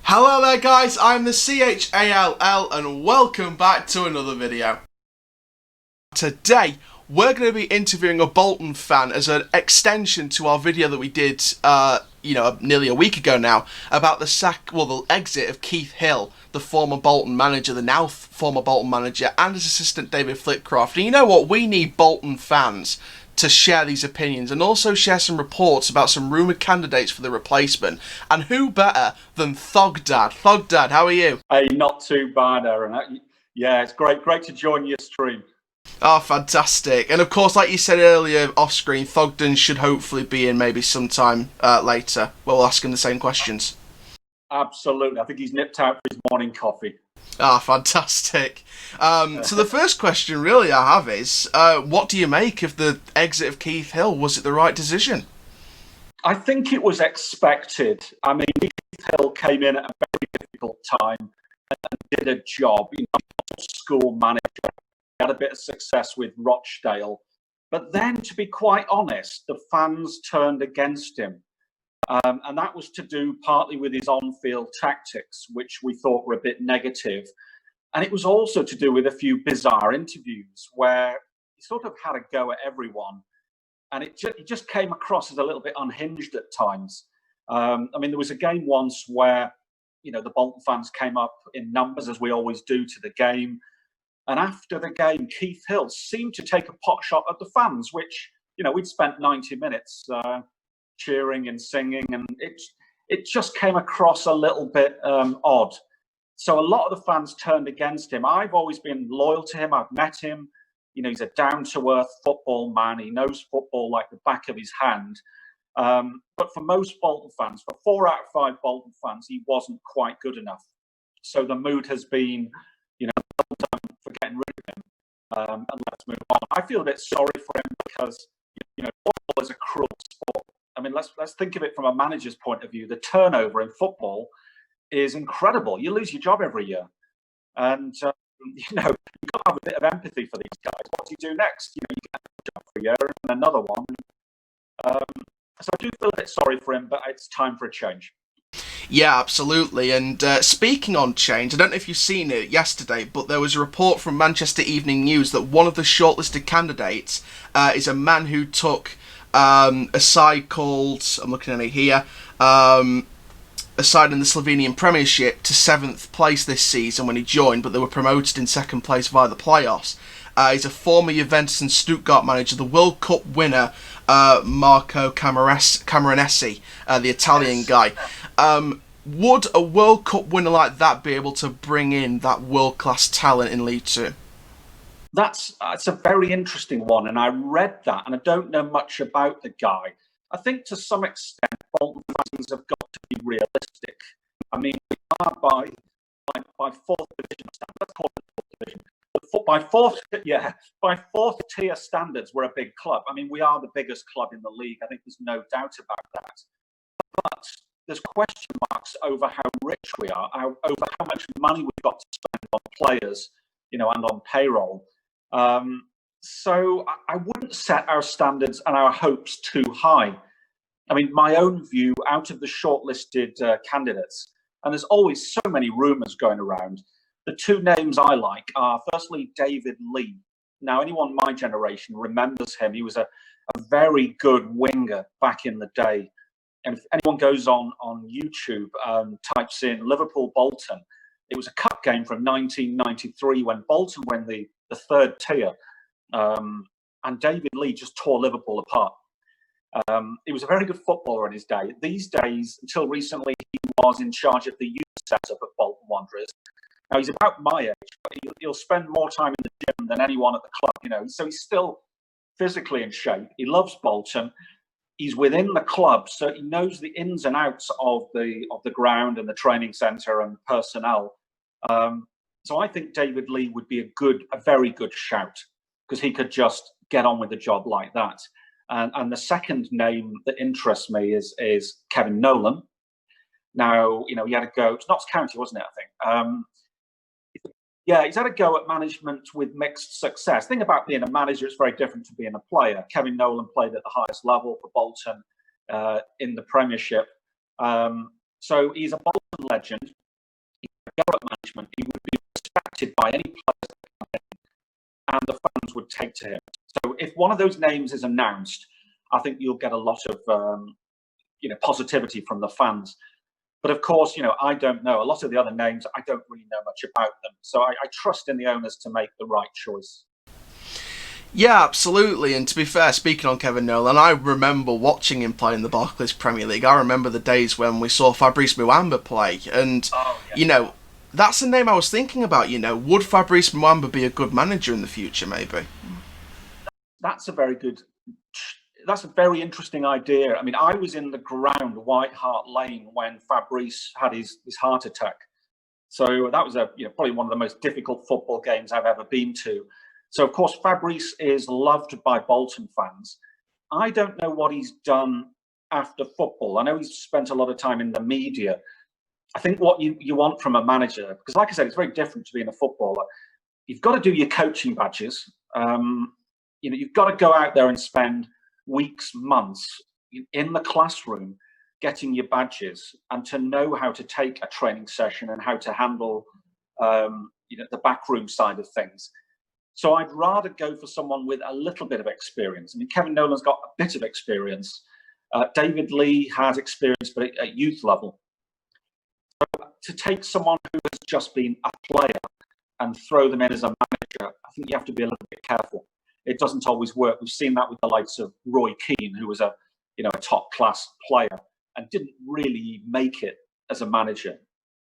Hello there guys, I'm the CHALL and welcome back to another video. Today we're going to be interviewing a Bolton fan as an extension to our video that we did nearly a week ago now about the exit of Keith Hill, the former Bolton manager, the now former Bolton manager, and his assistant David Flitcroft. And you know what, we need Bolton fans to share these opinions and also share some reports about some rumoured candidates for the replacement. And who better than Thogdad? Thogdad, how are you? Hey, not too bad, Aaron. Yeah, it's great to join your stream. Oh, fantastic. And of course, like you said earlier off screen, Thogden should hopefully be in maybe sometime later. We'll ask him the same questions. Absolutely. I think he's nipped out for his morning coffee. Ah, fantastic. So the first question really I have is, what do you make of the exit of Keith Hill? Was it the right decision? I think it was expected. I mean, Keith Hill came in at a very difficult time and did a job. School manager, had a bit of success with Rochdale. But then, to be quite honest, the fans turned against him. And that was to do partly with his on-field tactics, which we thought were a bit negative. And it was also to do with a few bizarre interviews where he sort of had a go at everyone. And it just came across as a little bit unhinged at times. I mean, there was a game once where, the Bolton fans came up in numbers, as we always do, to the game. And after the game, Keith Hill seemed to take a pot shot at the fans, which, we'd spent 90 minutes cheering and singing, and it just came across a little bit odd. So a lot of the fans turned against him. I've always been loyal to him. I've met him. He's a down-to-earth football man. He knows football like the back of his hand. But for most Bolton fans, for 4 out of 5 Bolton fans, he wasn't quite good enough. So the mood has been, well done for getting rid of him, and let's move on. I feel a bit sorry for him because, football is a cruel sport. I mean, let's think of it from a manager's point of view. The turnover in football is incredible. You lose your job every year. And, you've got to have a bit of empathy for these guys. What do you do next? You get a job for a year and another one. So I do feel a bit sorry for him, but it's time for a change. Yeah, absolutely. And speaking on change, I don't know if you've seen it yesterday, but there was a report from Manchester Evening News that one of the shortlisted candidates is a man who took a side called, I'm looking at it here, a side in the Slovenian Premiership to 7th place this season when he joined, but they were promoted in 2nd place via the playoffs. He's a former Juventus and Stuttgart manager, the World Cup winner, Marco Camoranesi, the Italian guy. Would a World Cup winner like that be able to bring in that world-class talent in League Two? That's a very interesting one, and I read that, and I don't know much about the guy. I think to some extent, Bolton fans have got to be realistic. I mean, we are by 4th division standards. Let's call it 4th division. By fourth tier standards, we're a big club. I mean, we are the biggest club in the league. I think there's no doubt about that. But there's question marks over how rich we are, over how much money we've got to spend on players, and on payroll. So I wouldn't set our standards and our hopes too high. I mean, my own view out of the shortlisted candidates, and there's always so many rumours going around, the 2 names I like are, firstly, David Lee. Now, anyone my generation remembers him. He was a very good winger back in the day. And if anyone goes on YouTube, types in Liverpool Bolton, it was a cup game from 1993 when Bolton were in the 3rd tier. And David Lee just tore Liverpool apart. He was a very good footballer in his day. These days, until recently, he was in charge of the youth setup at Bolton Wanderers. Now, he's about my age, but he'll spend more time in the gym than anyone at the club, So he's still physically in shape. He loves Bolton. He's within the club, so he knows the ins and outs of the ground and the training centre and personnel. So I think David Lee would be a very good shout, because he could just get on with the job like that. And the second name that interests me is Kevin Nolan. Now, he had a go. It's Notts County, wasn't it, I think? He's had a go at management with mixed success. The thing about being a manager, it's very different to being a player. Kevin Nolan played at the highest level for Bolton in the Premiership. So he's a Bolton Bolton legend. He would go at management. He would be respected by any players that come in, and the fans would take to him. So if one of those names is announced, I think you'll get a lot of positivity from the fans. But of course, I don't know. A lot of the other names, I don't really know much about them. So I trust in the owners to make the right choice. Yeah, absolutely. And to be fair, speaking on Kevin Nolan, I remember watching him play in the Barclays Premier League. I remember the days when we saw Fabrice Muamba play. And, that's the name I was thinking about. Would Fabrice Muamba be a good manager in the future, maybe? That's a very interesting idea. I mean, I was in the ground, White Hart Lane, when Fabrice had his heart attack. So that was probably one of the most difficult football games I've ever been to. So, of course, Fabrice is loved by Bolton fans. I don't know what he's done after football. I know he's spent a lot of time in the media. I think what you want from a manager, because like I said, it's very different to being a footballer. You've got to do your coaching badges. You've got to go out there and spend weeks, months in the classroom getting your badges, and to know how to take a training session and how to handle the backroom side of things. So I'd rather go for someone with a little bit of experience. I mean, Kevin Nolan's got a bit of experience. David Lee has experience, but at youth level. So to take someone who has just been a player and throw them in as a manager, I think you have to be a little bit careful. It doesn't always work. We've seen that with the likes of Roy Keane, who was a top class player and didn't really make it as a manager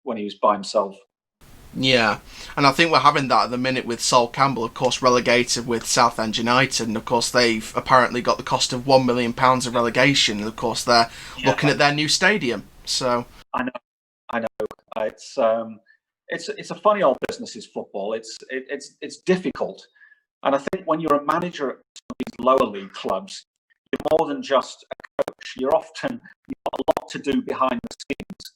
when he was by himself. Yeah, and I think we're having that at the minute with Sol Campbell, of course, relegated with Southend United, and of course they've apparently got the cost of £1 million of relegation, and of course they're looking at their new stadium. So I know, it's a funny old business, is football. It's difficult, and I think when you're a manager at some of these lower league clubs, you're more than just a coach. You've got a lot to do behind the scenes.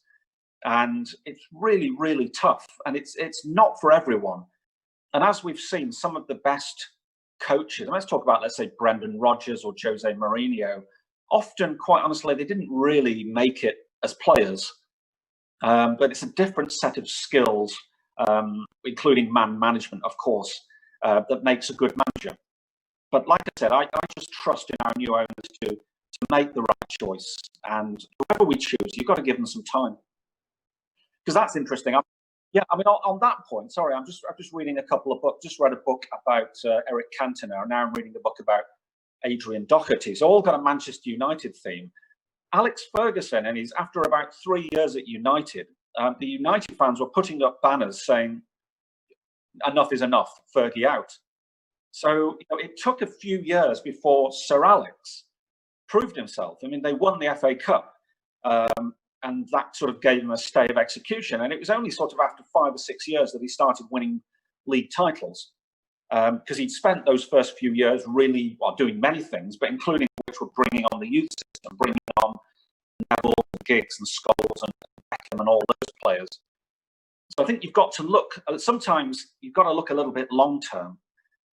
And it's really, really tough, and it's not for everyone. And as we've seen, some of the best coaches, and let's talk about, let's say, Brendan Rodgers or Jose Mourinho, often, quite honestly, they didn't really make it as players. But it's a different set of skills, including man management, of course, that makes a good manager. But like I said, I just trust in our new owners to make the right choice. And whoever we choose, you've got to give them some time. Because that's interesting. On that point, sorry, I'm just reading a couple of books. Just read a book about Eric Cantona. Now I'm reading a book about Adrian Doherty. So all got a Manchester United theme. Alex Ferguson, and he's after about 3 years at United, the United fans were putting up banners saying, "Enough is enough, Fergie out." So it took a few years before Sir Alex proved himself. I mean, they won the FA Cup. And that sort of gave him a stay of execution. And it was only sort of after 5 or 6 years that he started winning league titles. Because he'd spent those first few years really doing many things, but including which were bringing on the youth system, bringing on Neville, Giggs and Scholes and Beckham and all those players. So I think you've got to look, sometimes you've got to look a little bit long term.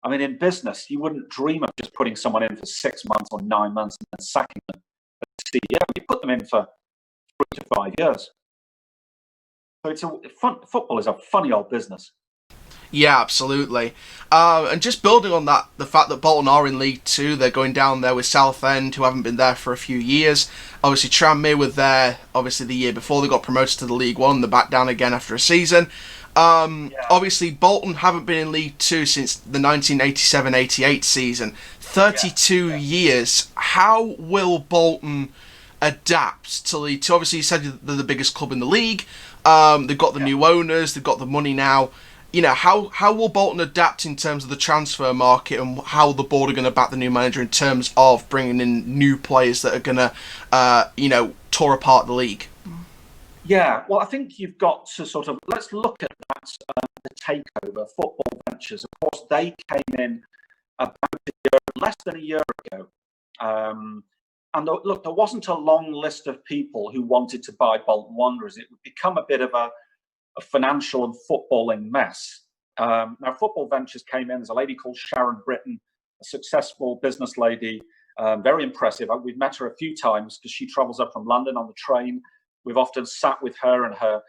I mean, in business, you wouldn't dream of just putting someone in for 6 months or 9 months and then sacking them as CEO. You put them in for 3 to 5 years. So football is a funny old business. yeah, absolutely. And just building on that, the fact that Bolton are in League Two, they're going down there with Southend, who haven't been there for a few years. Obviously, Tranmere were there, obviously, the year before they got promoted to the League One. They're back down again after a season. Obviously, Bolton haven't been in League Two since the 1987-88 season. 32 years. How will Bolton adapt to League Two? Obviously, you said they're the biggest club in the league. They've got the new owners. They've got the money now. How will Bolton adapt in terms of the transfer market, and how the board are going to back the new manager in terms of bringing in new players that are going to, tore apart the league? Yeah, well, I think you've got to sort of, let's look at that, the takeover, Football Ventures. Of course, they came in about less than a year ago. And look, there wasn't a long list of people who wanted to buy Bolton Wanderers. It would become a bit of a financial and footballing mess. Now, Football Ventures came in. There's a lady called Sharon Britton, a successful business lady, very impressive. We've met her a few times because she travels up from London on the train. We've often sat with her and her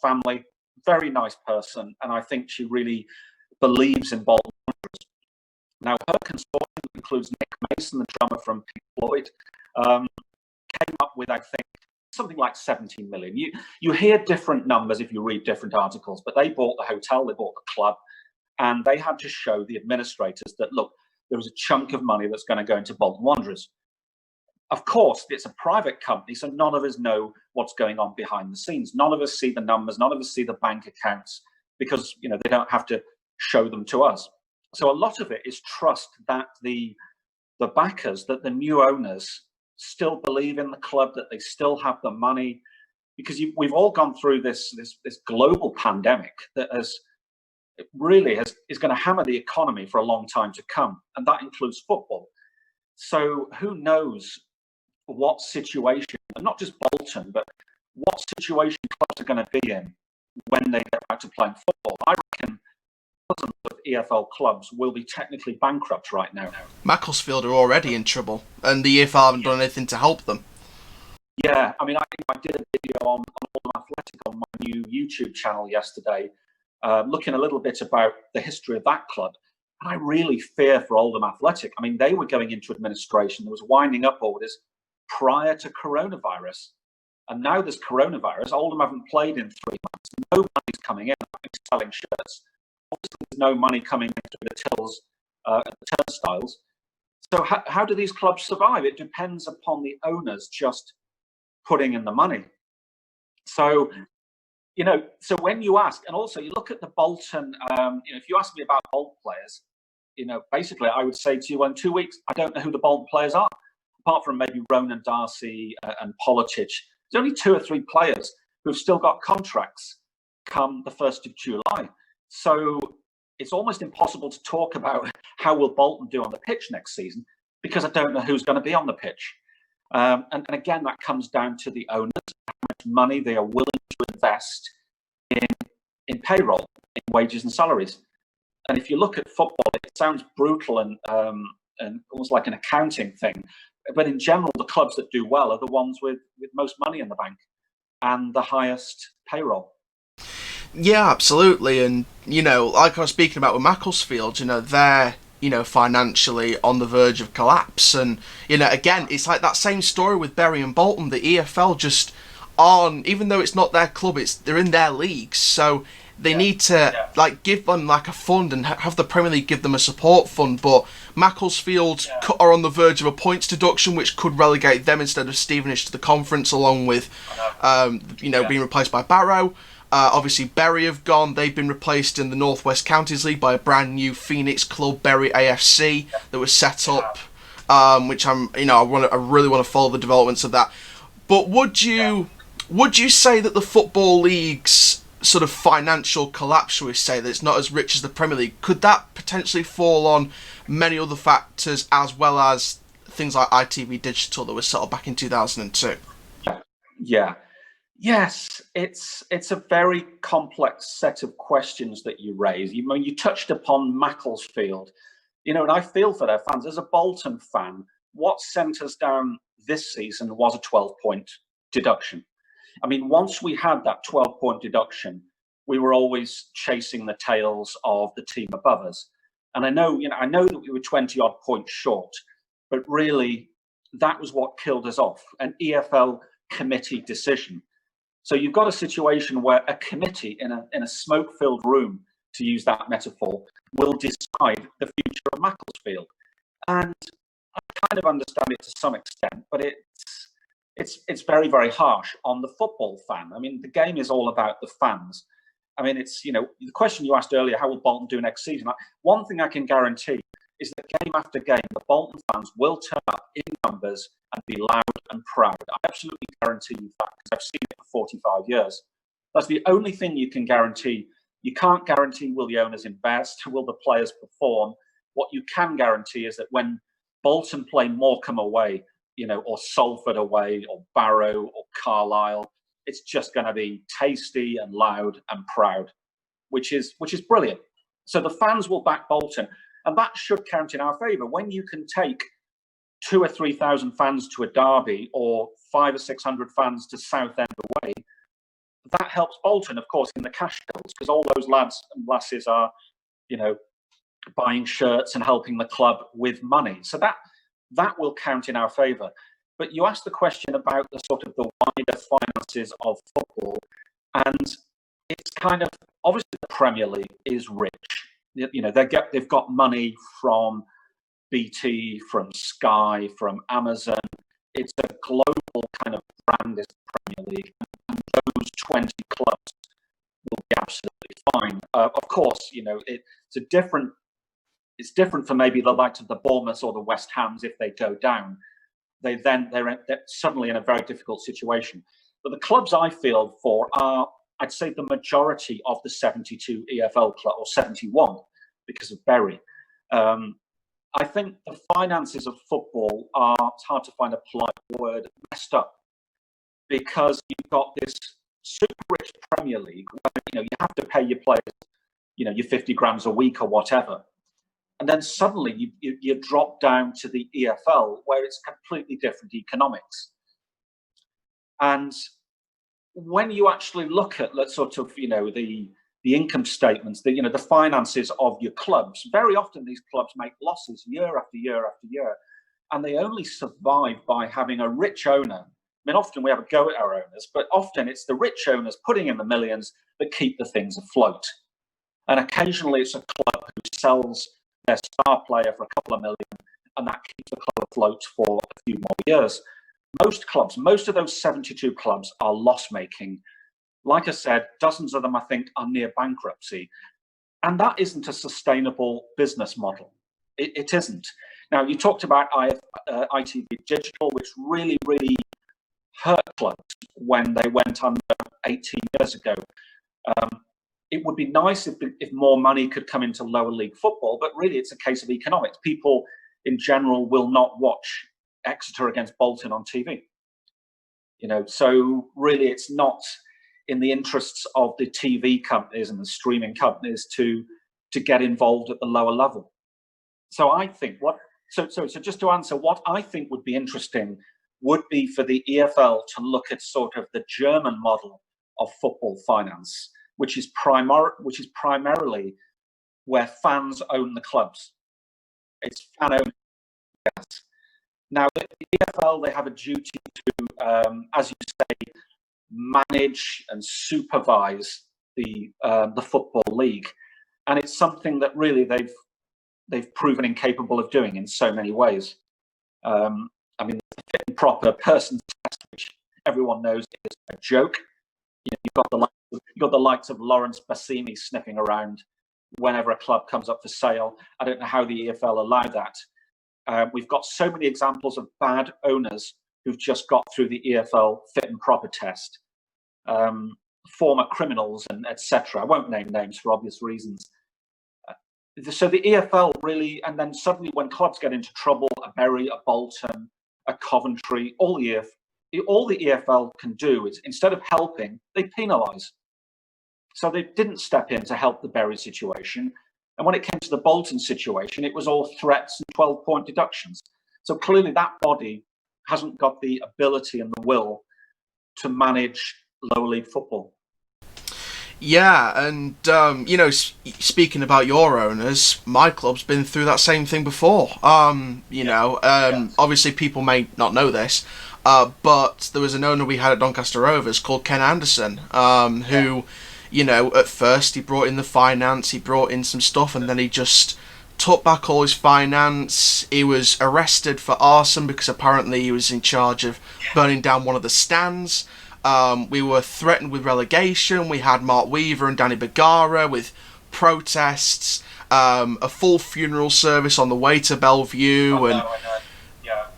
family. Very nice person, and I think she really believes in Bolton Wanderers. Now, her consortium includes Nick Mason, the drummer from Pink Floyd, came up with, I think, something like 17 million. You hear different numbers if you read different articles, but they bought the hotel, they bought the club, and they had to show the administrators that, look, there was a chunk of money that's going to go into Bolton Wanderers. Of course, it's a private company, so none of us know what's going on behind the scenes. None of us see the numbers, none of us see the bank accounts, because they don't have to show them to us. So a lot of it is trust that the backers, that the new owners still believe in the club, that they still have the money, because we've all gone through this global pandemic that is going to hammer the economy for a long time to come, and that includes football. So who knows what situation, and not just Bolton, but what situation clubs are going to be in when they get back to playing football. I reckon dozens of EFL clubs will be technically bankrupt right now. Macclesfield are already in trouble, and the EFL haven't done anything to help them. Yeah, I mean, I did a video on Oldham Athletic on my new YouTube channel yesterday, looking a little bit about the history of that club. And I really fear for Oldham Athletic. I mean, they were going into administration. There was winding up orders prior to coronavirus. And now there's coronavirus. Oldham haven't played in 3 months. No money's coming in. I think selling shirts. Obviously, there's no money coming into the tills, the turnstiles. So how do these clubs survive? It depends upon the owners just putting in the money. So, so when you ask, and also you look at the Bolton, if you ask me about Bolton players, basically I would say to you, well, in 2 weeks, I don't know who the Bolton players are, apart from maybe Ronan Darcy and Politich. There's only 2 or 3 players who've still got contracts come the 1st of July. So it's almost impossible to talk about how will Bolton do on the pitch next season, because I don't know who's going to be on the pitch. And again, that comes down to the owners, how much money they are willing to invest in payroll, in wages and salaries. And if you look at football, it sounds brutal and almost like an accounting thing. But in general, the clubs that do well are the ones with most money in the bank and the highest payroll. Yeah, absolutely. And, like I was speaking about with Macclesfield, they're, financially on the verge of collapse. And, again, it's like that same story with Bury and Bolton. The EFL just aren't, even though it's not their club, they're in their leagues. So they need to give them like a fund and have the Premier League give them a support fund. But Macclesfield are on the verge of a points deduction, which could relegate them instead of Stevenage to the conference, along with, being replaced by Barrow. Obviously, Bury have gone. They've been replaced in the North West Counties League by a brand new Phoenix club, Bury AFC, that was set up. Which I really want to follow the developments of that. But would you say that the Football League's sort of financial collapse, shall we say, that it's not as rich as the Premier League, could that potentially fall on many other factors, as well as things like ITV Digital that was set up back in 2002? Yeah. Yes, it's a very complex set of questions that you raise. You touched upon Macclesfield, and I feel for their fans. As a Bolton fan, what sent us down this season was a 12-point deduction. I mean, once we had that 12-point deduction, we were always chasing the tails of the team above us. And I know that we were 20-odd points short, but really that was what killed us off, an EFL committee decision. So you've got a situation where a committee in a smoke-filled room, to use that metaphor, will decide the future of Macclesfield. And I kind of understand it to some extent, but it's very, very harsh on the football fan. I mean, the game is all about the fans. I mean, it's, the question you asked earlier, how will Bolton do next season? One thing I can guarantee is that game after game, the Bolton fans will turn up in numbers and be loud and proud. I absolutely guarantee you that, because I've seen it for 45 years. That's the only thing you can guarantee. You can't guarantee will the owners invest, will the players perform. What you can guarantee is that when Bolton play Morecambe away, or Salford away, or Barrow, or Carlisle, it's just going to be tasty and loud and proud, which is brilliant. So the fans will back Bolton, and that should count in our favour. When you can take 2,000 or 3,000 fans to a derby, or 500 or 600 fans to Southend away, that helps Bolton, of course, in the cash bills, because all those lads and lasses are, buying shirts and helping the club with money. So that will count in our favour. But you asked the question about the sort of the wider finances of football, and it's kind of obviously the Premier League is rich. They've got money from BT, from Sky, from Amazon. It's a global kind of brand, this Premier League, and those 20 clubs will be absolutely fine. Of course, it's different for maybe the likes of the Bournemouths or the West Hams if they go down. They're suddenly in a very difficult situation. But the clubs I feel for are, I'd say, the majority of the 72 EFL club, or 71 because of Bury. I think the finances of football are, it's hard to find a polite word, messed up, because you've got this super rich Premier League where you have to pay your players, your 50 grams a week or whatever, and then suddenly you drop down to the EFL where it's completely different economics. And when you actually look at sort of the income statements, the finances of your clubs, very often these clubs make losses year after year after year, and they only survive by having a rich owner. I mean, often we have a go at our owners, but often it's the rich owners putting in the millions that keep the things afloat. And occasionally it's a club who sells their star player for a couple of million, and that keeps the club afloat for a few more years. Most of those 72 clubs are loss-making. Like I said, dozens of them, I think, are near bankruptcy. And that isn't a sustainable business model. It isn't. Now, you talked about ITV Digital, which really, really hurt clubs when they went under 18 years ago. It would be nice if more money could come into lower league football, but really it's a case of economics. People in general will not watch Exeter against Bolton on TV. So really it's not in the interests of the TV companies and the streaming companies to get involved at the lower level. So I think so just to answer, what I think would be interesting would be for the EFL to look at sort of the German model of football finance, which is primarily where fans own the clubs. It's fan owned. Yes. Now the EFL, they have a duty to, as you say, manage and supervise the football league, and it's something that really they've proven incapable of doing in so many ways. I mean, the fit and proper person test, which everyone knows is a joke. You've got the likes of Lawrence Bassimi sniffing around whenever a club comes up for sale. I don't know how the EFL allow that. We've got so many examples of bad owners who've just got through the EFL fit and proper test, former criminals and etc. I won't name names for obvious reasons. So the EFL really, and then suddenly when clubs get into trouble, a Bury, a Bolton, a Coventry, all the EFL can do is, instead of helping, they penalise. So they didn't step in to help the Bury situation. And when it came to the Bolton situation, it was all threats and 12-point deductions. So clearly that body hasn't got the ability and the will to manage lower league football. Yeah, and speaking about your owners, my club's been through that same thing before. Obviously people may not know this, but there was an owner we had at Doncaster Rovers called Ken Anderson, who, at first he brought in the finance, he brought in some stuff, and then he just took back all his finance. He was arrested for arson because apparently he was in charge of burning down one of the stands. We were threatened with relegation. We had Mark Weaver and Danny Bergara with protests, a full funeral service on the way to Bellevue,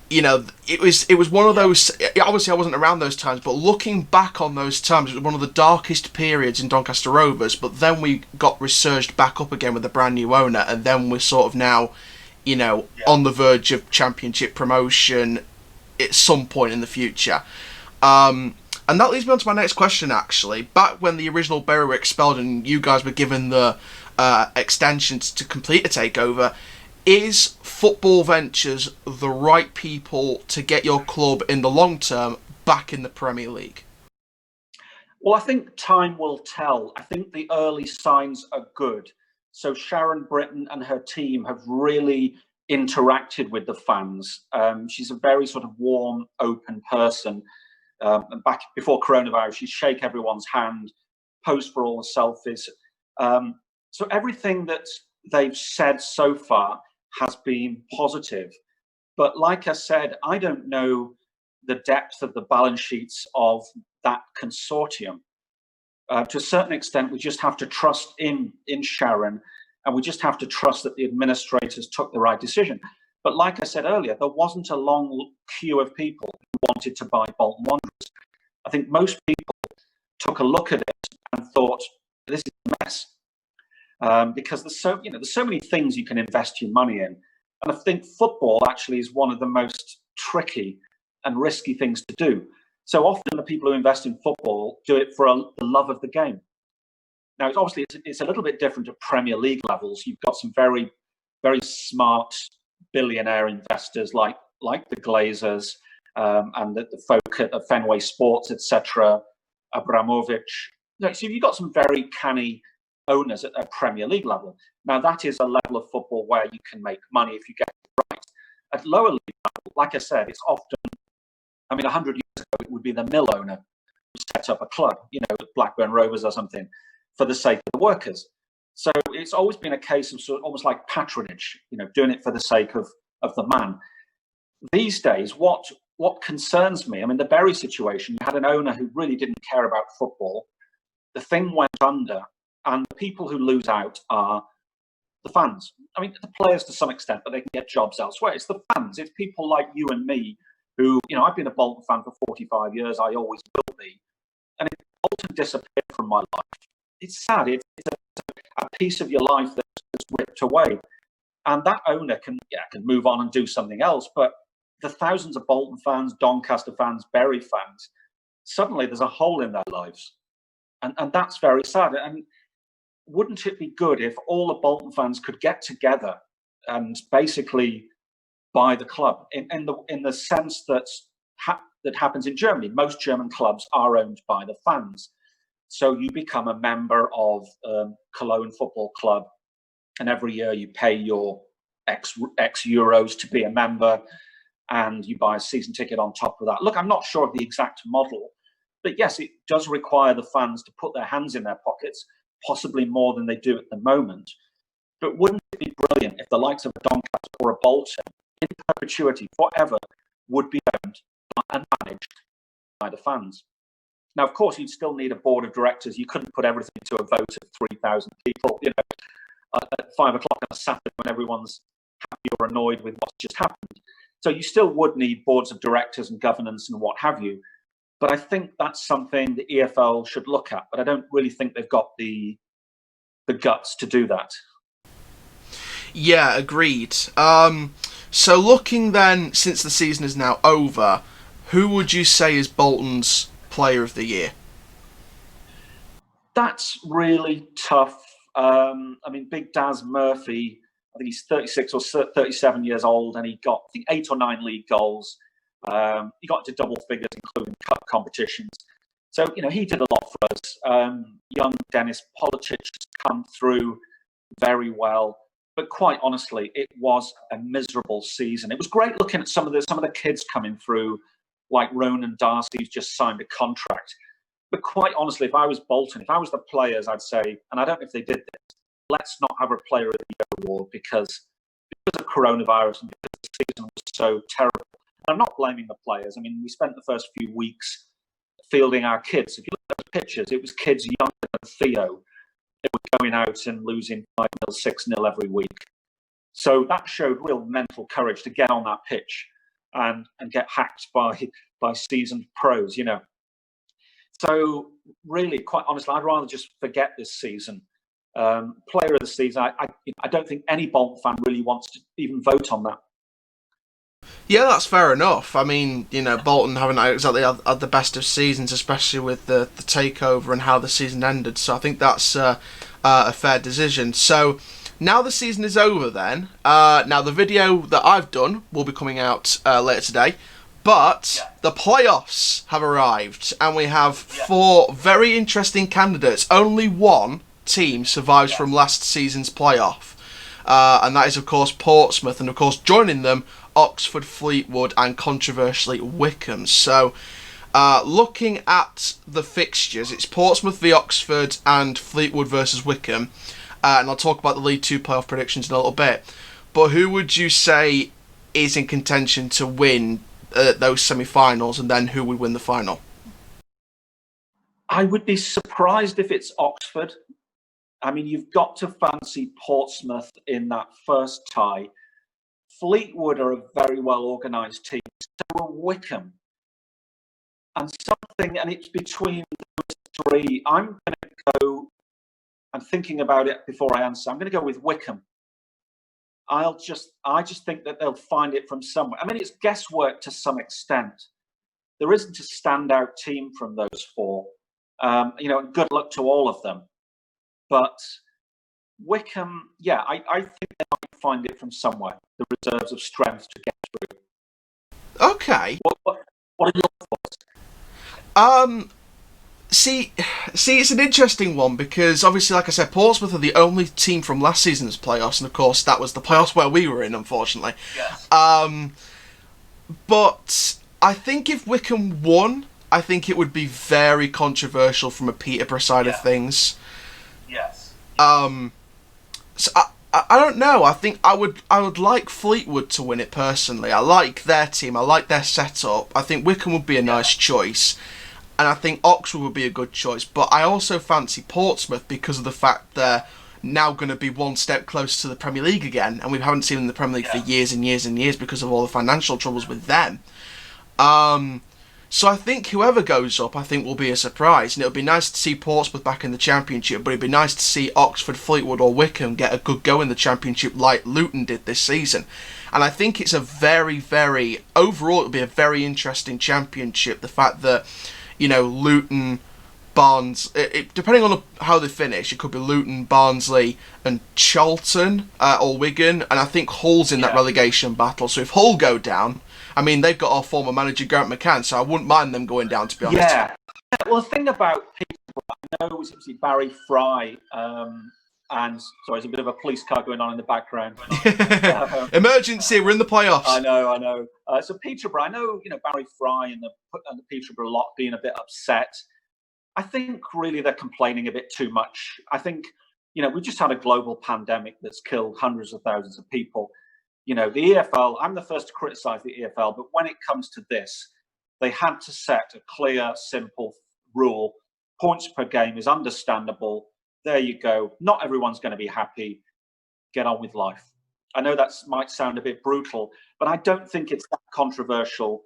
it was one of those. Obviously, I wasn't around those times, but looking back on those times, it was one of the darkest periods in Doncaster Rovers. But then we got resurged back up again with a brand new owner, and then we're sort of now, on the verge of Championship promotion at some point in the future. And that leads me on to my next question, actually. Back when the original Bury were expelled and you guys were given the extensions to complete a takeover, is Football Ventures the right people to get your club in the long term back in the Premier League? Well, I think time will tell. I think the early signs are good. So Sharon Britton and her team have really interacted with the fans. She's a very sort of warm, open person. And back before coronavirus, she'd shake everyone's hand, pose for all the selfies. So everything that they've said so far has been positive. But like I said, I don't know the depth of the balance sheets of that consortium. To a certain extent, we just have to trust in Sharon, and we just have to trust that the administrators took the right decision. But like I said earlier, there wasn't a long queue of people who wanted to buy Bolton Wanderers. I think most people took a look at it and thought, this is a mess. Because there's so many things you can invest your money in. And I think football actually is one of the most tricky and risky things to do. So often the people who invest in football do it for the love of the game. Now, it's a little bit different at Premier League levels. You've got some very, very smart billionaire investors like the Glazers and the folk at Fenway Sports, etc., Abramovich. So you've got some very canny owners at a Premier League level. Now, that is a level of football where you can make money if you get it right. At lower league level, like I said, it's often, 100 years ago, it would be the mill owner who set up a club, Blackburn Rovers or something, for the sake of the workers. So it's always been a case of sort of almost like patronage, doing it for the sake of the man. These days, what concerns me, the Bury situation, you had an owner who really didn't care about football. The thing went under, and the people who lose out are the fans. The players to some extent, but they can get jobs elsewhere. It's the fans. It's people like you and me who, I've been a Bolton fan for 45 years. I always will be. And if Bolton disappeared from my life, it's sad. It's a piece of your life that's ripped away. And that owner can move on and do something else. But the thousands of Bolton fans, Doncaster fans, Bury fans, suddenly there's a hole in their lives. And that's very sad. And wouldn't it be good if all the Bolton fans could get together and basically buy the club in the sense that happens in Germany? Most German clubs are owned by the fans. So you become a member of Cologne Football Club, and every year you pay your X euros to be a member, and you buy a season ticket on top of that. Look, I'm not sure of the exact model, but yes, it does require the fans to put their hands in their pockets, possibly more than they do at the moment. But wouldn't it be brilliant if the likes of a Doncaster or a Bolton, in perpetuity, forever, would be owned and managed by the fans? Now, of course, you'd still need a board of directors. You couldn't put everything to a vote of 3,000 people, at 5 o'clock on a Saturday when everyone's happy or annoyed with what's just happened. So you still would need boards of directors and governance and what have you. But I think that's something the EFL should look at. But I don't really think they've got the guts to do that. Yeah, agreed. So looking then, since the season is now over, who would you say is Bolton's Player of the Year? That's really tough. Big Daz Murphy, I think he's 36 or 37 years old, and he got, I think, 8 or 9 league goals. He got to double figures, including cup competitions. So, he did a lot for us. Young Dennis Politic has come through very well. But quite honestly, it was a miserable season. It was great looking at some of the kids coming through, like Ronan Darcy, who's just signed a contract. But quite honestly, if I was Bolton, if I was the players, I'd say, and I don't know if they did this, let's not have a Player of the Year award because of coronavirus and because the season was so terrible. And I'm not blaming the players. We spent the first few weeks fielding our kids. If you look at the pictures, it was kids younger than Theo. They were going out and losing 5-0, 6-0 every week. So that showed real mental courage to get on that pitch and get hacked by seasoned pros, So really, quite honestly, I'd rather just forget this season. Player of the season, I don't think any Bolton fan really wants to even vote on that. Yeah, that's fair enough. Bolton haven't exactly had the best of seasons, especially with the takeover and how the season ended. So I think that's a fair decision. So now the season is over then. Now the video that I've done will be coming out later today. But the playoffs have arrived, and we have 4 very interesting candidates. Only one team survives from last season's playoff, and that is, of course, Portsmouth, and, of course, joining them, Oxford, Fleetwood, and, controversially, Wycombe. So, looking at the fixtures, it's Portsmouth v Oxford and Fleetwood versus Wycombe, and I'll talk about the League 2 playoff predictions in a little bit. But who would you say is in contention to win those semi-finals, and then who would win the final? I would be surprised if it's Oxford. I mean, you've got to fancy Portsmouth in that first tie. Fleetwood are a very well-organised team. So are Wycombe. And it's between those 3. I'm going to go, I'm thinking about it before I answer. I'm going to go with Wycombe. I just think that they'll find it from somewhere. I mean, it's guesswork to some extent. There isn't a standout team from those 4. Good luck to all of them. But Wycombe, I think they might find it from somewhere. The reserves of strength to get through. Okay. What are your thoughts? See, it's an interesting one because obviously, like I said, Portsmouth are the only team from last season's playoffs, and of course, that was the playoffs where we were in, unfortunately. Yes. But I think if Wycombe won, I think it would be very controversial from a Peterborough side of things. Yes. So I don't know. I think I would like Fleetwood to win it personally. I like their team. I like their setup. I think Wycombe would be a nice choice. And I think Oxford would be a good choice. But I also fancy Portsmouth because of the fact they're now going to be one step closer to the Premier League again. And we haven't seen them in the Premier League for years and years and years because of all the financial troubles with them. So I think whoever goes up, I think will be a surprise. And it'll be nice to see Portsmouth back in the Championship. But it'd be nice to see Oxford, Fleetwood or Wycombe get a good go in the Championship like Luton did this season. And I think it's a very, very... Overall, it'll be a very interesting Championship. The fact that... Luton, Barnes, depending on how they finish, it could be Luton, Barnsley and Charlton or Wigan, and I think Hull's in that relegation battle. So if Hull go down, I mean, they've got our former manager Grant McCann, so I wouldn't mind them going down, to be honest. Yeah. Well, the thing about Peterborough, I know it was obviously Barry Fry, and sorry, there's a bit of a police car going on in the background. Emergency, we're in the playoffs. I know. So Peterborough, I know, Barry Fry and the Peterborough lot being a bit upset. I think really they're complaining a bit too much. I think, we've just had a global pandemic that's killed hundreds of thousands of people. The EFL, I'm the first to criticise the EFL, but when it comes to this, they had to set a clear, simple rule. Points per game is understandable. There you go. Not everyone's going to be happy. Get on with life. I know that might sound a bit brutal, but I don't think it's that controversial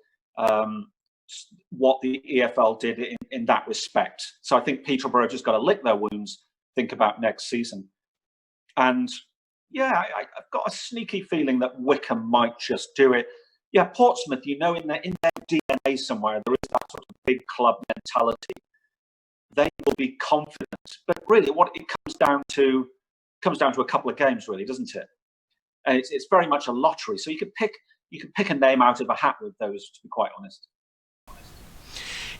what the EFL did in that respect. So I think Peterborough just got to lick their wounds, think about next season. And I've got a sneaky feeling that Wycombe might just do it. Yeah, Portsmouth, in their DNA somewhere, there is that sort of big club mentality. They will be confident, but really, what it comes down to a couple of games, really, doesn't it? And it's very much a lottery. So you can pick a name out of a hat with those, to be quite honest.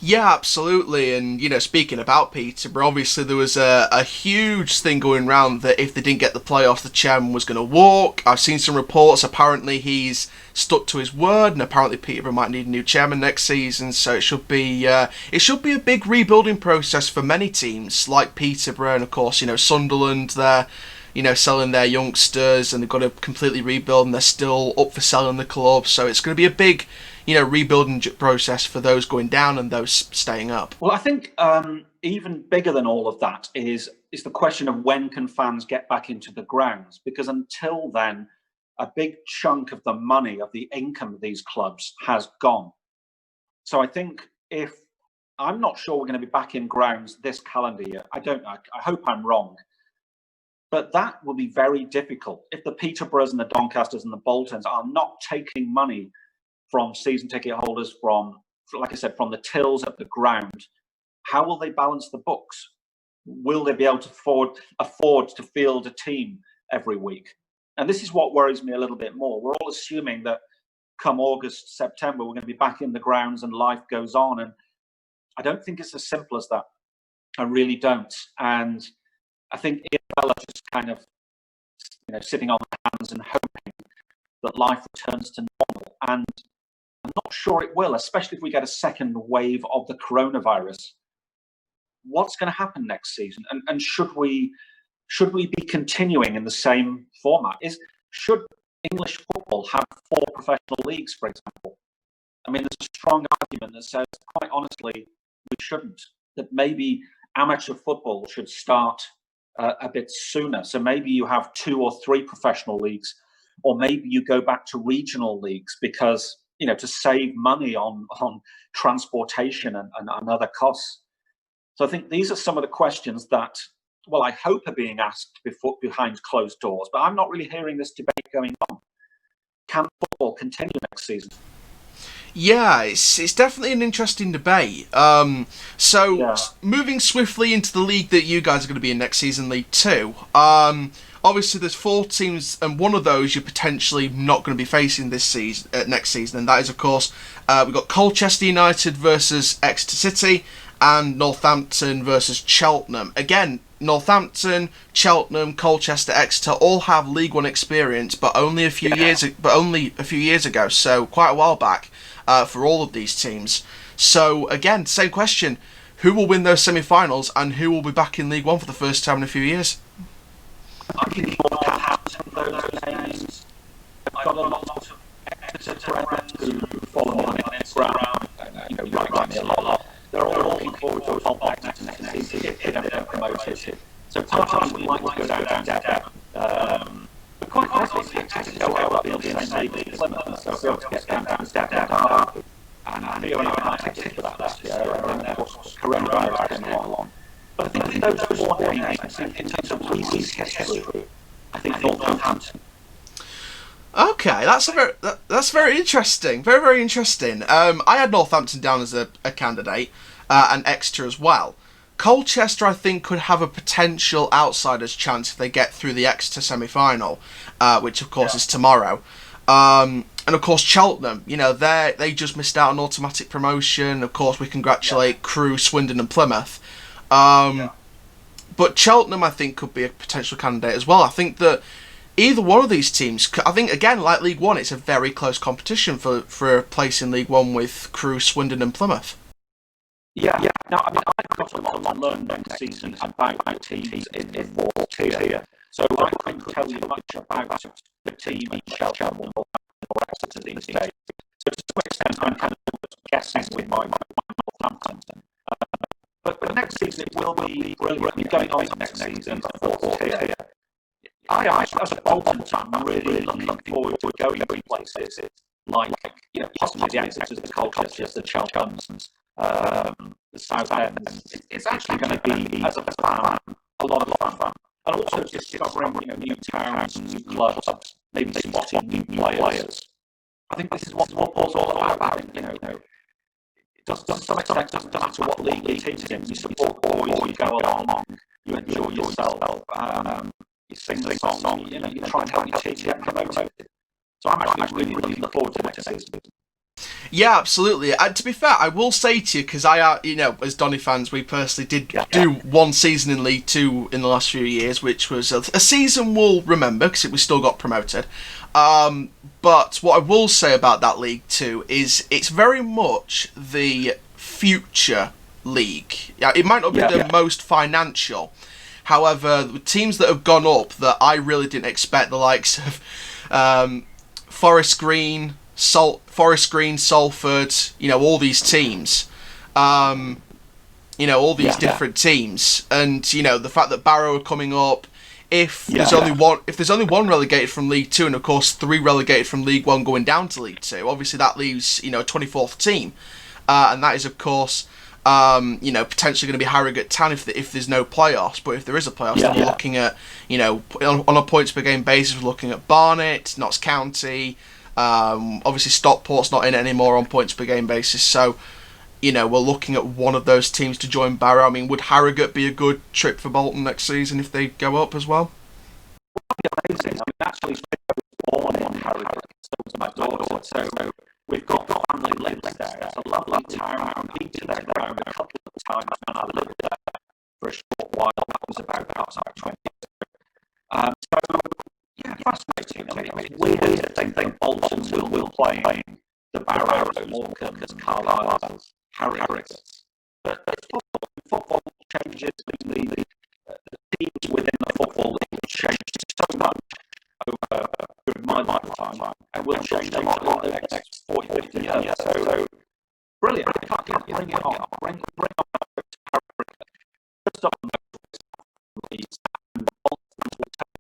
Yeah, absolutely. And, speaking about Peterborough, obviously there was a huge thing going around that if they didn't get the playoffs, the chairman was going to walk. I've seen some reports. Apparently he's stuck to his word, and apparently Peterborough might need a new chairman next season. So it should be a big rebuilding process for many teams like Peterborough, and of course, Sunderland. They're selling their youngsters, and they've got to completely rebuild, and they're still up for selling the club. So it's going to be a big rebuilding process for those going down and those staying up. Well, I think even bigger than all of that is the question of when can fans get back into the grounds? Because until then, a big chunk of the money, of the income of these clubs has gone. So I think I'm not sure we're going to be back in grounds this calendar year. I don't know. I hope I'm wrong. But that will be very difficult. If the Peterboroughs and the Doncasters and the Boltons are not taking money from season ticket holders, like I said, from the tills at the ground, how will they balance the books? Will they be able to afford to field a team every week? And this is what worries me a little bit more. We're all assuming that come August, September, we're going to be back in the grounds and life goes on. And I don't think it's as simple as that. I really don't. And I think EFL are just kind of, sitting on their hands and hoping that life returns to normal. And I'm not sure it will, especially if we get a second wave of the coronavirus. What's going to happen next season? And should we be continuing in the same format? Should English football have 4 professional leagues, for example? I mean, there's a strong argument that says, quite honestly, we shouldn't. That maybe amateur football should start a bit sooner. So maybe you have 2 or 3 professional leagues, or maybe you go back to regional leagues because, to save money on transportation and other costs. So I think these are some of the questions that, well, I hope are being asked behind closed doors, but I'm not really hearing this debate going on. Can football continue next season? Yeah, it's definitely an interesting debate. Moving swiftly into the league that you guys are going to be in next season, League 2. Obviously, there's 4 teams, and one of those you're potentially not going to be facing this season, next season, and that is, of course, we've got Colchester United versus Exeter City, and Northampton versus Cheltenham. Again, Northampton, Cheltenham, Colchester, Exeter all have League One experience, but only a few years ago. So quite a while back for all of these teams. So again, same question: who will win those semi-finals, and who will be back in League One for the first time in a few years? I think Northampton, those names. I've got a lot of Exeter friends who follow me on Instagram. Write me a lot. They're all looking forward to a full back next season if they don't get promoted. So part of us would like to go down. But quite honestly, if go well, that'll be in the same league as Plymouth. So if we have to get down, and Theo and I might take about that year, and then of course coronavirus came along. But I think those 4 names, in terms of league history, I think Northampton. Okay, that's very interesting. Very, very interesting. I had Northampton down as a candidate, and Exeter as well. Colchester, I think, could have a potential outsiders chance if they get through the Exeter semi-final, which of course is tomorrow. And of course Cheltenham, they just missed out on automatic promotion. Of course, we congratulate Crewe, Swindon, and Plymouth. But Cheltenham, I think, could be a potential candidate as well. I think that either one of these teams, I think, again, like League One, it's a very close competition for a place in League One with Crewe, Swindon and Plymouth. Yeah. Now, I mean, I've got a lot to learn next season about teams in 4th tier. So I couldn't tell you much about the team in Cheltenham or Exeter these days. So to some extent, I'm kind of guessing with my Northampton. But next season, it will be brilliant. I mean, going on to next season, 4th tier. I, as a Bolton fan, I'm really looking forward to going to places like, possibly the Exeters, the Colchesters, the Cheltenhams, the Southdens. It's actually going to be, as a fan, a lot of fun. And also discovering, new towns, new clubs, maybe spotting new players. I think this is what football's all about. It doesn't matter what league you team's in. You support boys, you go along, you enjoy yourself. You sing the song, you try and help your team get promoted. So I'm actually really looking forward to next season. Yeah, absolutely. And to be fair, I will say to you, because as Donny fans, we personally did do one season in League 2 in the last few years, which was a season we'll remember, because we still got promoted. But what I will say about that League 2 is it's very much the future league. Yeah, it might not be the most financial. However, the teams that have gone up that I really didn't expect, the likes of Forest Green, Salford, all these teams, all these different teams, and the fact that Barrow are coming up. If there's only one relegated from League 2, and of course 3 relegated from League 1 going down to League 2, obviously that leaves a 24th team, and that is of course. Potentially going to be Harrogate Town if there's no playoffs. But if there is a playoffs, then we're looking at, on a points per game basis, we're looking at Barnet, Notts County. Obviously, Stockport's not in it anymore on points per game basis. So, we're looking at one of those teams to join Barrow. I mean, would Harrogate be a good trip for Bolton next season if they go up as well? Amazing. I mean, actually, I was born in Harrogate. So was my daughter. So we've got family lives there. It's a lovely town. I've been to their ground a couple of times when I lived there for a short while. That was about 20 years ago. So, yeah, fascinating. I mean, it's weird to think Bolton will play the Barrows, Morecambe's, Carlisle's, Harrods. But football changes, the teams within the football league change so much over my lifetime, and will change a lot over the next 40, 50 years. So brilliant. I can't bring it on. Bring on Harrogate. Just on those and Bolton will take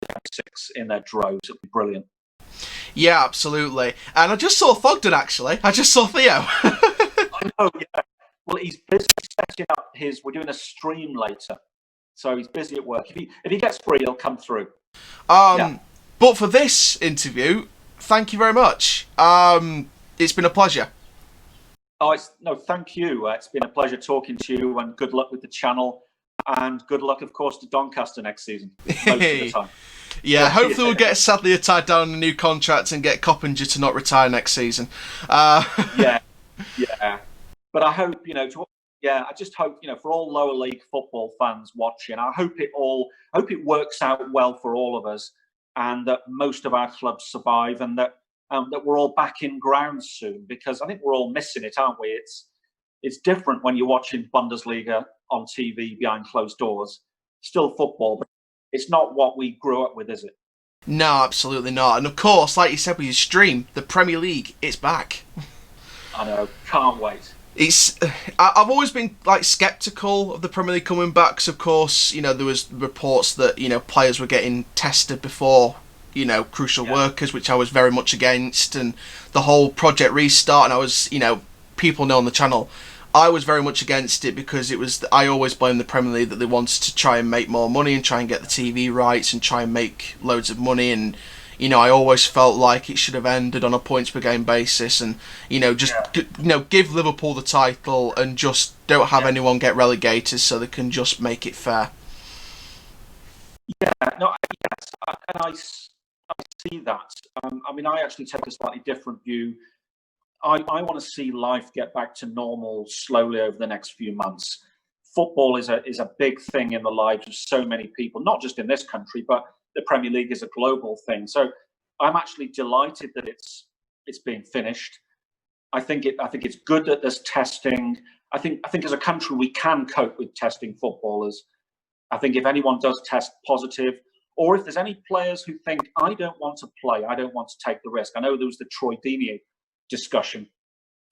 the 6 in their droves. It'll be brilliant. Yeah, absolutely. And I just saw Thogden, actually. I just saw Theo. I know, yeah. Well, he's busy setting up we're doing a stream later. So he's busy at work. If he gets free, he'll come through. But for this interview, thank you very much. It's been a pleasure. Thank you. It's been a pleasure talking to you, and good luck with the channel. And good luck, of course, to Doncaster next season. Most of the time. Yeah, hopefully we'll get Sadly tied down on a new contract and get Coppinger to not retire next season. Yeah. But I hope, I just hope, for all lower league football fans watching, I hope it works out well for all of us, and that most of our clubs survive, and that we're all back in grounds soon, because I think we're all missing it, aren't we? It's different when you're watching Bundesliga on TV behind closed doors. Still football, but it's not what we grew up with, is it? No, absolutely not. And of course, like you said with your stream, the Premier League, it's back. I know, can't wait. I've always been sceptical of the Premier League coming back, because of course, there was reports that players were getting tested before crucial workers, which I was very much against, and the whole Project Restart, and I was people know on the channel, I was very much against it, because I always blame the Premier League that they wanted to try and make more money and try and get the TV rights and try and make loads of money, and I always felt like it should have ended on a points per game basis, and give Liverpool the title and just don't have anyone get relegated, so they can just make it fair. I see that. I actually take a slightly different view. I want to see life get back to normal slowly over the next few months. Football is a big thing in the lives of so many people, not just in this country, but the Premier League is a global thing. So I'm actually delighted that it's being finished. I think it's good that there's testing. I think as a country we can cope with testing footballers. I think if anyone does test positive, or if there's any players who think, I don't want to play, I don't want to take the risk. I know there was the Troy Deeney discussion.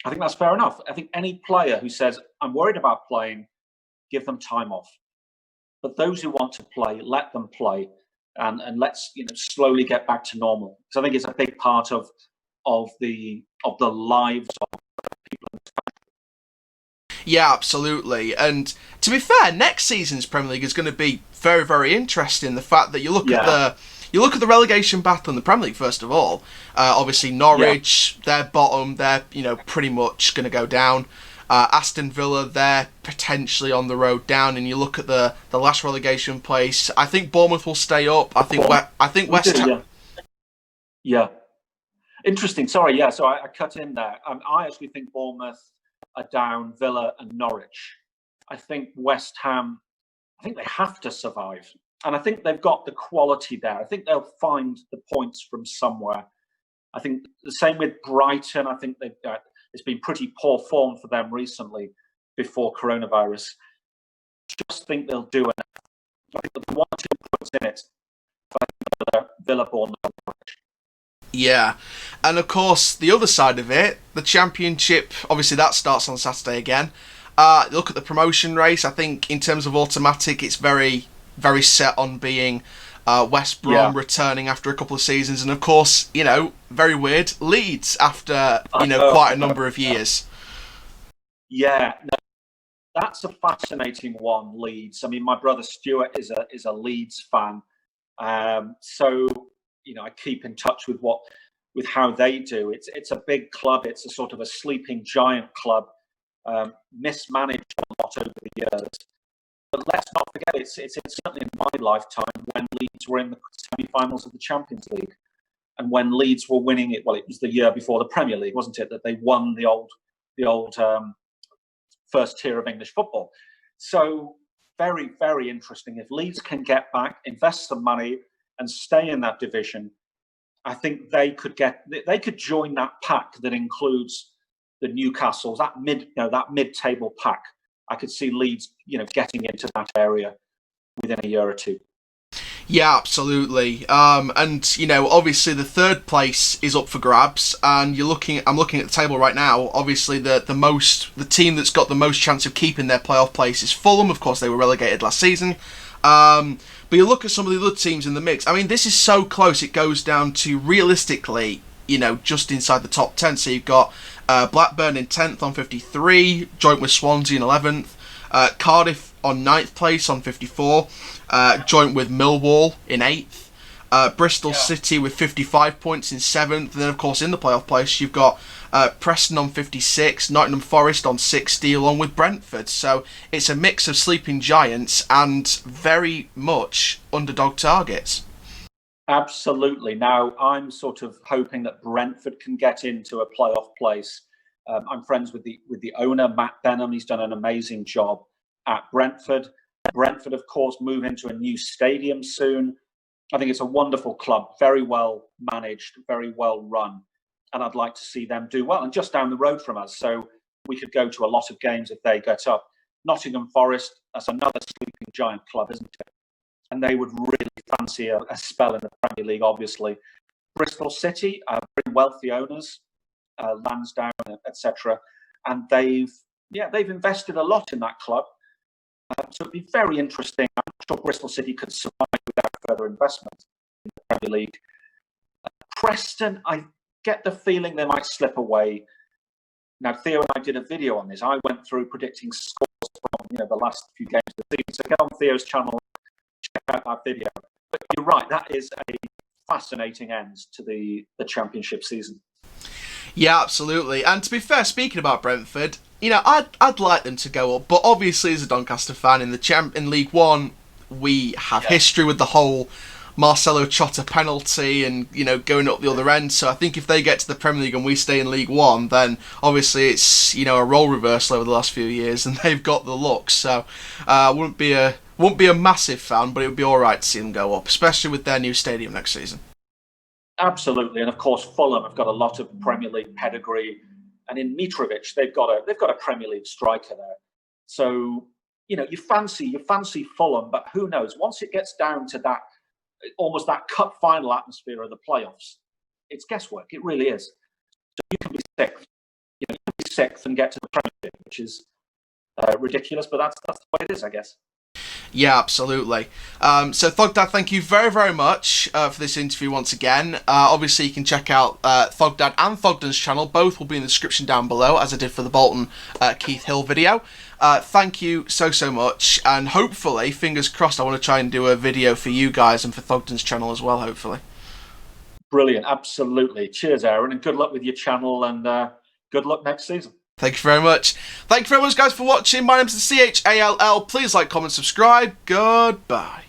I think that's fair enough. I think any player who says, I'm worried about playing, give them time off. But those who want to play, let them play, and let's slowly get back to normal. Because I think it's a big part of the lives of people in this country. Yeah, absolutely. And to be fair, next season's Premier League is going to be very, very interesting. The fact that you look at the relegation battle in the Premier League, first of all. Obviously, Norwich, they're bottom. They're pretty much going to go down. Aston Villa, they're potentially on the road down. And you look at the last relegation place. I think Bournemouth will stay up. I think West Ham. Yeah. Interesting. Sorry. Yeah. So I cut in there. I actually think Bournemouth are down, Villa and Norwich. I think West Ham, I think they have to survive. And I think they've got the quality there. I think they'll find the points from somewhere. I think the same with Brighton. I think it's been pretty poor form for them recently before coronavirus. Just think they'll do it. I think the 1-2 points in it for Villa, Bournemouth. Yeah, and of course the other side of it, the Championship, obviously that starts on Saturday again. Look at the promotion race. I think in terms of automatic, it's very, very set on being West Brom returning after a couple of seasons, and of course, very weird, Leeds after quite a number of years. Yeah, no, that's a fascinating one, Leeds. I mean, my brother Stuart is a Leeds fan, so I keep in touch with how they do. It's a big club. It's a sort of a sleeping giant club, mismanaged a lot over the years. But let's not forget, it's certainly in my lifetime when Leeds were in the semi-finals of the Champions League. And when Leeds were winning it, well, it was the year before the Premier League, wasn't it, that they won the old first tier of English football. So very, very interesting. If Leeds can get back, invest some money, and stay in that division, I think they could join that pack that includes the Newcastles, that mid-table pack. I could see Leeds, getting into that area within a year or two. Yeah, absolutely. And obviously the third place is up for grabs, and I'm looking at the table right now. Obviously, the team that's got the most chance of keeping their playoff place is Fulham. Of course, they were relegated last season. But you look at some of the other teams in the mix. I mean, this is so close. It goes down to realistically, just inside the top 10. So you've got Blackburn in 10th on 53, joint with Swansea in 11th. Cardiff on 9th place on 54, joint with Millwall in 8th. Bristol City with 55 points in 7th. And then, of course, in the playoff place, you've got Preston on 56, Nottingham Forest on 60, along with Brentford. So it's a mix of sleeping giants and very much underdog targets. Absolutely. Now, I'm sort of hoping that Brentford can get into a playoff place. I'm friends with the owner, Matt Benham. He's done an amazing job at Brentford. Brentford, of course, move into a new stadium soon. I think it's a wonderful club, very well managed, very well run, and I'd like to see them do well. And just down the road from us, so we could go to a lot of games if they get up. Nottingham Forest, that's another sleeping giant club, isn't it? And they would really fancy a spell in the Premier League, obviously. Bristol City, very wealthy owners, Lansdowne, etc., and they've invested a lot in that club. So it'd be very interesting. I'm not sure Bristol City could survive without further investment in the Premier League. Preston, I get the feeling they might slip away. Now, Theo and I did a video on this. I went through predicting scores from the last few games of the season. So get on Theo's channel, check out that video. But you're right, that is a fascinating end to the Championship season. Yeah, absolutely. And to be fair, speaking about Brentford, I'd like them to go up, but obviously as a Doncaster fan in League One, we have history with the whole Marcelo Chota penalty and going up the other end. So I think if they get to the Premier League and we stay in League One, then obviously it's a role reversal over the last few years, and they've got the look. So wouldn't be a massive fan, but it would be all right to see them go up, especially with their new stadium next season. Absolutely, and of course Fulham have got a lot of Premier League pedigree, and in Mitrovic they've got a Premier League striker there. So you fancy Fulham, but who knows? Once it gets down to that almost that cup final atmosphere of the playoffs, it's guesswork. It really is. So you can be sixth, and get to the Premier League, which is ridiculous, but that's the way it is, I guess. Yeah, absolutely. So Thogdad, thank you very, very much for this interview once again. Obviously, you can check out Thogdad and Thogden's channel. Both will be in the description down below, as I did for the Bolton Keith Hill video. Thank you so much, and hopefully, fingers crossed, I want to try and do a video for you guys and for Thogden's channel as well, hopefully. Brilliant, absolutely. Cheers, Aaron, and good luck with your channel, and good luck next season. Thank you very much. Thank you very much, guys, for watching. My name's the CHALL. Please like, comment, subscribe. Goodbye.